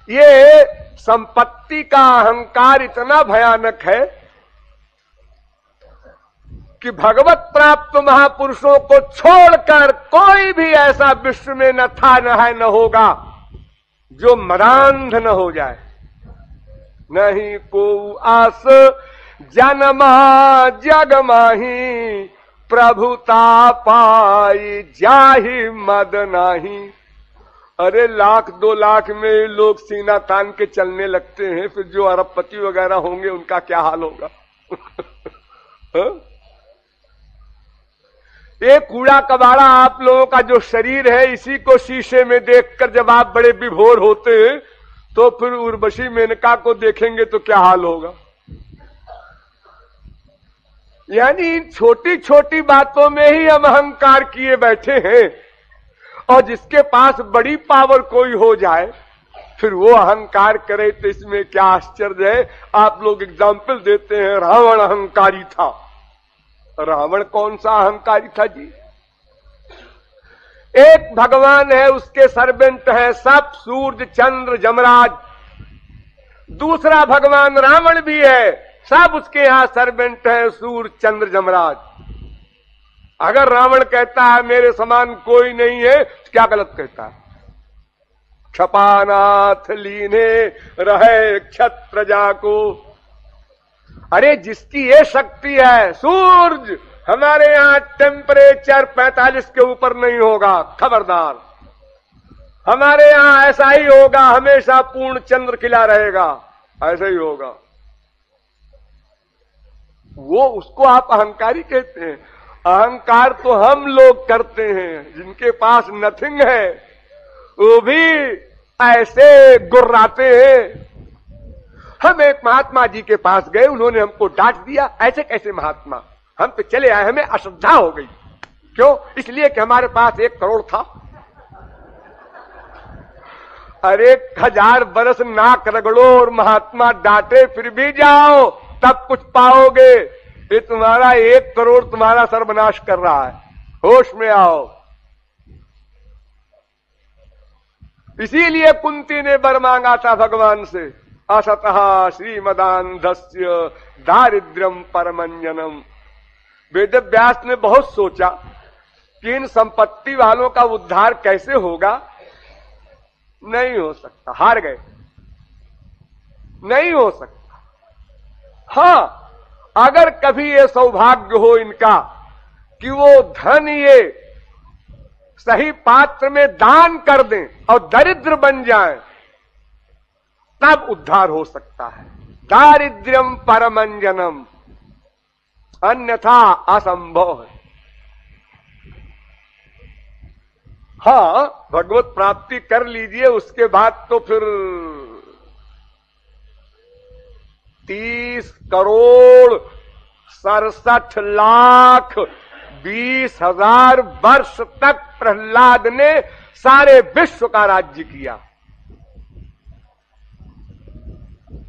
ये संपत्ति का अहंकार इतना भयानक है कि भगवत प्राप्त महापुरुषों को छोड़कर कोई भी ऐसा विश्व में न था, न है, न होगा जो मदांध न हो जाए। नहीं को आस जन्मा जग माही, प्रभुता पाई जाहि मद नाही। अरे 1,00,000 2 लाख में लोग सीना तान के चलने लगते हैं, फिर जो अरबपति वगैरह होंगे उनका क्या हाल होगा? ये कूड़ा कबाड़ा आप लोगों का जो शरीर है, इसी को शीशे में देखकर जब आप बड़े विभोर होते हैं, तो फिर उर्वशी मेनका को देखेंगे तो क्या हाल होगा? यानी छोटी छोटी बातों में ही हम अहंकार किए बैठे हैं, और जिसके पास बड़ी पावर कोई हो जाए फिर वो अहंकार करे, तो इसमें क्या आश्चर्य है? आप लोग एग्जाम्पल देते हैं, रावण अहंकारी था। रावण कौन सा अहंकारी था जी? एक भगवान है, उसके सर्वेंट है सब सूर्य चंद्र जमराज। दूसरा भगवान रावण भी है, सब उसके यहां सर्वेंट है सूर्य चंद्र जमराज। अगर रावण कहता है मेरे समान कोई नहीं है, तो क्या गलत कहता है? क्षपानाथ लीने रहे क्षत्र जाको। अरे जिसकी ये शक्ति है, सूरज हमारे यहां टेम्परेचर 45 के ऊपर नहीं होगा, खबरदार। हमारे यहां ऐसा ही होगा, हमेशा पूर्ण चंद्र खिला रहेगा, ऐसा ही होगा। वो उसको आप अहंकारी कहते हैं। अहंकार तो हम लोग करते हैं, जिनके पास नथिंग है वो भी ऐसे गुर्राते हैं। हम एक महात्मा जी के पास गए, उन्होंने हमको डांट दिया। ऐसे कैसे महात्मा? हम पे चले आए, हमें अश्रद्धा हो गई। क्यों? इसलिए कि हमारे पास 1 करोड़ था। अरे 1000 बरस नाक रगड़ो और महात्मा डांटे फिर भी जाओ, तब कुछ पाओगे। ये तुम्हारा 1 करोड़ तुम्हारा सर्वनाश कर रहा है, होश में आओ। इसीलिए कुंती ने वर मांगा था भगवान से, असतः श्रीमदान्धस्य दारिद्र्यम परमंजनम। वेद व्यास ने बहुत सोचा कि इन संपत्ति वालों का उद्धार कैसे होगा। नहीं हो सकता, हार गए, नहीं हो सकता। हां, अगर कभी ये सौभाग्य हो इनका कि वो धन ये सही पात्र में दान कर दें और दरिद्र बन जाएं, तब उद्धार हो सकता है। दारिद्र्यम परमंजनम, अन्यथा असंभव है। हां, भगवत प्राप्ति कर लीजिए, उसके बाद तो फिर 30 करोड़ 67 लाख 20,000 वर्ष तक प्रहलाद ने सारे विश्व का राज्य किया।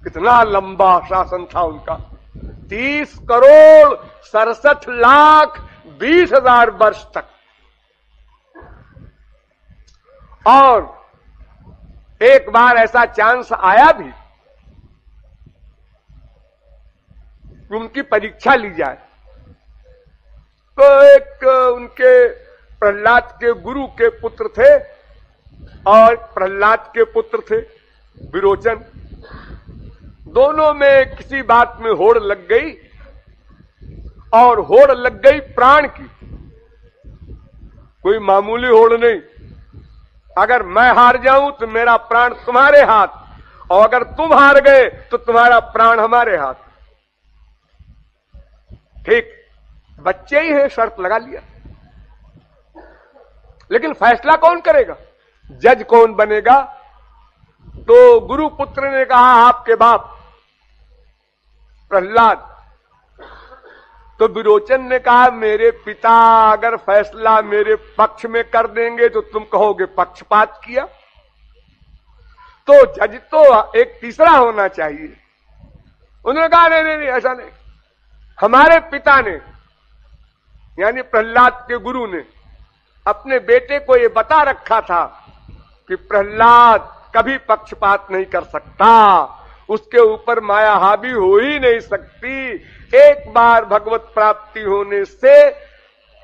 कितना लंबा शासन था उनका। 30 करोड़ 67 लाख 20,000 वर्ष तक। और एक बार ऐसा चांस आया भी, उनकी परीक्षा ली जाए। तो एक उनके प्रहलाद के गुरु के पुत्र थे और प्रहलाद के पुत्र थे विरोचन। दोनों में किसी बात में होड़ लग गई, और होड़ लग गई प्राण की। कोई मामूली होड़ नहीं। अगर मैं हार जाऊं तो मेरा प्राण तुम्हारे हाथ, और अगर तुम हार गए तो तुम्हारा प्राण हमारे हाथ। ठीक, बच्चे ही हैं, शर्त लगा लिया। लेकिन फैसला कौन करेगा? जज कौन बनेगा? तो गुरुपुत्र ने कहा आपके बाप प्रहलाद। तो विरोचन ने कहा मेरे पिता अगर फैसला मेरे पक्ष में कर देंगे तो तुम कहोगे पक्षपात किया। तो जज तो एक तीसरा होना चाहिए। उन्होंने कहा नहीं नहीं नहीं, ऐसा नहीं। हमारे पिता ने, यानी प्रहलाद के गुरु ने, अपने बेटे को ये बता रखा था कि प्रहलाद कभी पक्षपात नहीं कर सकता, उसके ऊपर माया हावी हो ही नहीं सकती। एक बार भगवत प्राप्ति होने से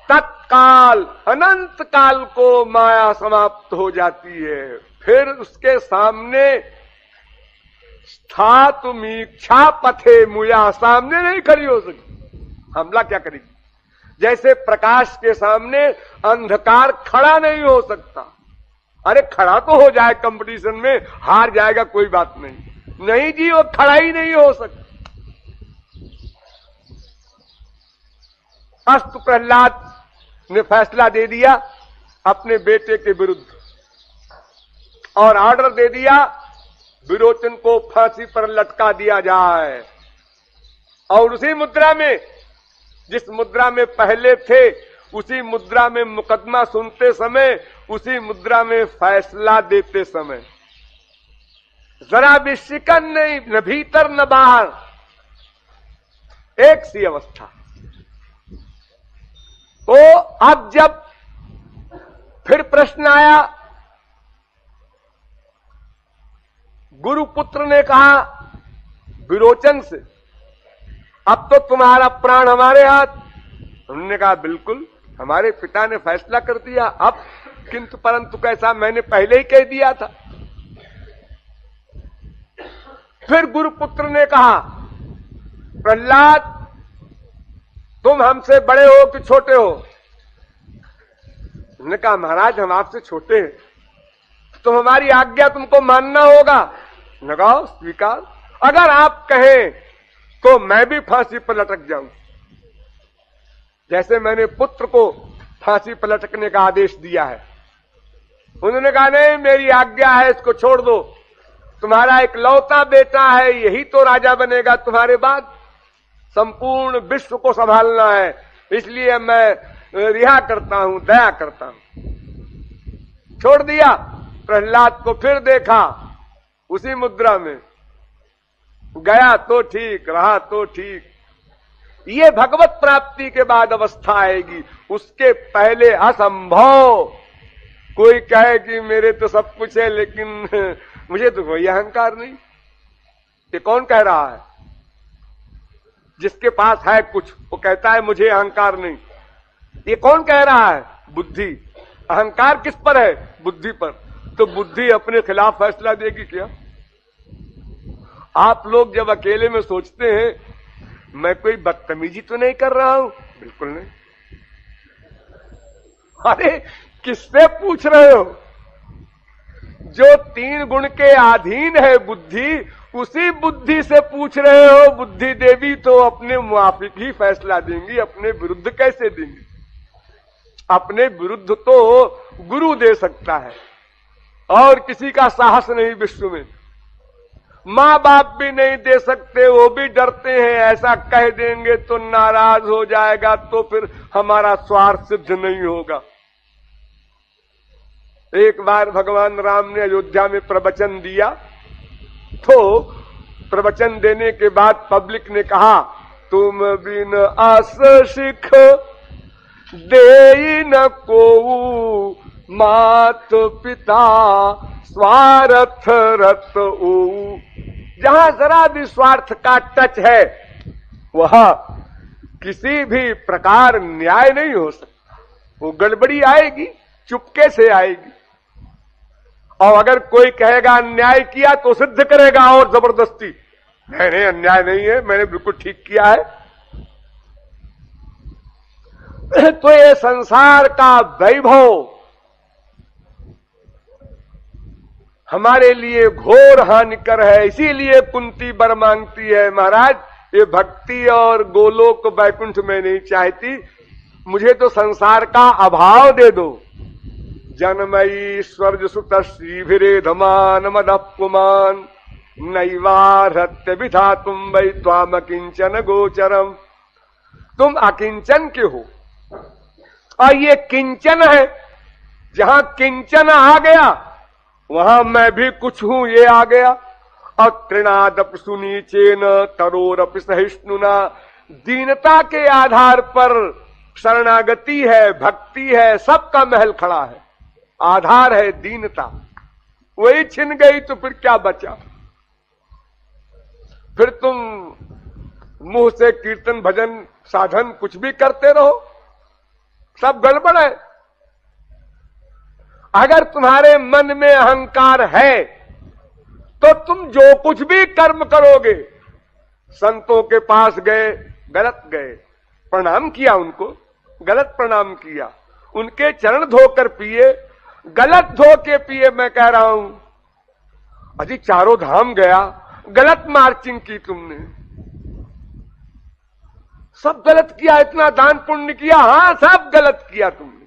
तत्काल अनंत काल को माया समाप्त हो जाती है। फिर उसके सामने स्थातुमीक्षा पथे मुया, सामने नहीं खड़ी हो सकती, हमला क्या करेगी। जैसे प्रकाश के सामने अंधकार खड़ा नहीं हो सकता। अरे खड़ा तो हो जाए कंपटीशन में, हार जाएगा कोई बात नहीं, नहीं जी वो खड़ा ही नहीं हो सकता। अस्तु प्रहलाद ने फैसला दे दिया अपने बेटे के विरुद्ध और ऑर्डर दे दिया विरोचन को फांसी पर लटका दिया जाए। और उसी मुद्रा में, जिस मुद्रा में पहले थे, उसी मुद्रा में मुकदमा सुनते समय, उसी मुद्रा में फैसला देते समय जरा भी शिकन नहीं, न भीतर न बाहर, एक सी अवस्था। तो अब जब फिर प्रश्न आया, गुरुपुत्र ने कहा विरोचन से, अब तो तुम्हारा प्राण हमारे हाथ। उन्होंने कहा बिल्कुल, हमारे पिता ने फैसला कर दिया, अब किंतु परंतु कैसा, मैंने पहले ही कह दिया था। फिर गुरुपुत्र ने कहा प्रहलाद तुम हमसे बड़े हो कि छोटे हो। उन्होंने कहा महाराज हम आपसे छोटे हैं, तो हमारी आज्ञा तुमको मानना होगा। लगाओ स्वीकार, अगर आप कहें तो मैं भी फांसी पर लटक जाऊं, जैसे मैंने पुत्र को फांसी पर लटकने का आदेश दिया है। उन्होंने कहा नहीं मेरी आज्ञा है, इसको छोड़ दो, तुम्हारा एक लौता बेटा है, यही तो राजा बनेगा तुम्हारे बाद, संपूर्ण विश्व को संभालना है, इसलिए मैं रिहा करता हूं, दया करता हूं। छोड़ दिया। प्रहलाद को फिर देखा उसी मुद्रा में, गया तो ठीक, रहा तो ठीक। ये भगवत प्राप्ति के बाद अवस्था आएगी, उसके पहले असंभव। कोई कहे कि मेरे तो सब कुछ है लेकिन मुझे तो कोई अहंकार नहीं, ये कौन कह रहा है? जिसके पास है कुछ वो कहता है मुझे अहंकार नहीं, ये कौन कह रहा है? बुद्धि। अहंकार किस पर है? बुद्धि पर। तो बुद्धि अपने खिलाफ फैसला देगी क्या? आप लोग जब अकेले में सोचते हैं मैं कोई बदतमीजी तो नहीं कर रहा हूं, बिल्कुल नहीं। अरे किससे पूछ रहे हो? जो 3 गुण के अधीन है बुद्धि, उसी बुद्धि से पूछ रहे हो। बुद्धि देवी तो अपने मुआफिक ही फैसला देंगी, अपने विरुद्ध कैसे देंगी? अपने विरुद्ध तो गुरु दे सकता है, और किसी का साहस नहीं विश्व में। माँ बाप भी नहीं दे सकते, वो भी डरते हैं, ऐसा कह देंगे तो नाराज हो जाएगा, तो फिर हमारा स्वार्थ सिद्ध नहीं होगा। एक बार भगवान राम ने अयोध्या में प्रवचन दिया, तो प्रवचन देने के बाद पब्लिक ने कहा तुम बिन आस सिख दे न को मात पिता स्वार्थ रत ओ। जहां जरा भी स्वार्थ का टच है वहां किसी भी प्रकार न्याय नहीं हो सकता, वो गड़बड़ी आएगी, चुपके से आएगी। और अगर कोई कहेगा अन्याय किया तो सिद्ध करेगा और जबरदस्ती, नहीं अन्याय नहीं है, मैंने बिल्कुल ठीक किया है। तो ये संसार का वैभव हमारे लिए घोर हानिकर है। इसीलिए कुंती वर मांगती है, महाराज ये भक्ति और गोलोक वैकुंठ में नहीं चाहती, मुझे तो संसार का अभाव दे दो। जन्मयी स्वर्ग सुत श्रीभिरेधमान मदपुमान नैवारत्य विधा तुम वै त्वाम अकिंचन गोचरम। तुम अकिंचन के हो और ये किंचन है। जहां किंचन आ गया वहां मैं भी कुछ हूं, ये आ गया। और तृणादप सुनीचेन तरोरपि सहिष्णुना। दीनता के आधार पर शरणागति है, भक्ति है, सबका महल खड़ा है। आधार है दीनता। वही छिन गई तो फिर क्या बचा? फिर तुम मुंह से कीर्तन भजन साधन कुछ भी करते रहो, सब गड़बड़ है। अगर तुम्हारे मन में अहंकार है तो तुम जो कुछ भी कर्म करोगे, संतों के पास गए, गलत गए, प्रणाम किया उनको, गलत प्रणाम किया, उनके चरण धोकर पिए, गलत धो के पिए। मैं कह रहा हूं अजी चारों धाम गया, गलत मार्चिंग की तुमने, सब गलत किया, इतना दान पुण्य किया, हां सब गलत किया तुमने।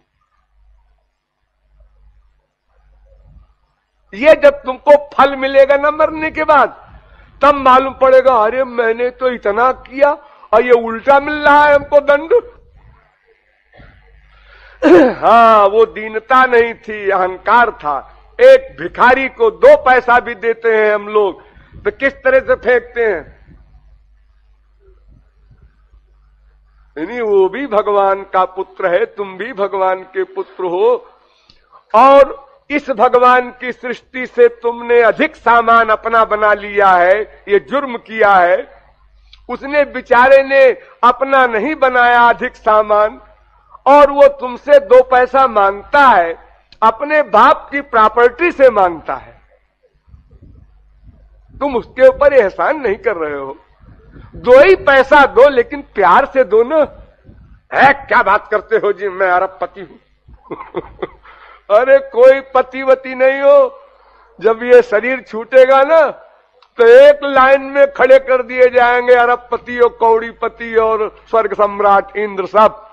ये जब तुमको फल मिलेगा ना मरने के बाद, तब मालूम पड़ेगा अरे मैंने तो इतना किया और ये उल्टा मिल रहा है हमको दंड। हाँ, वो दीनता नहीं थी, अहंकार था। एक भिखारी को 2 पैसा भी देते हैं हम लोग तो किस तरह से फेंकते हैं? नहीं, वो भी भगवान का पुत्र है, तुम भी भगवान के पुत्र हो, और इस भगवान की सृष्टि से तुमने अधिक सामान अपना बना लिया है, ये जुर्म किया है। उसने बेचारे ने अपना नहीं बनाया अधिक सामान, और वो तुमसे 2 पैसा मांगता है, अपने बाप की प्रॉपर्टी से मांगता है। तुम उसके ऊपर एहसान नहीं कर रहे हो। 2 ही पैसा दो, लेकिन प्यार से दो ना। है क्या बात करते हो जी, मैं अरबपति हूं। अरे कोई पतिवती नहीं हो, जब ये शरीर छूटेगा ना तो एक लाइन में खड़े कर दिए जाएंगे अरबपति और कौड़ीपति और स्वर्ग सम्राट इंद्र सब।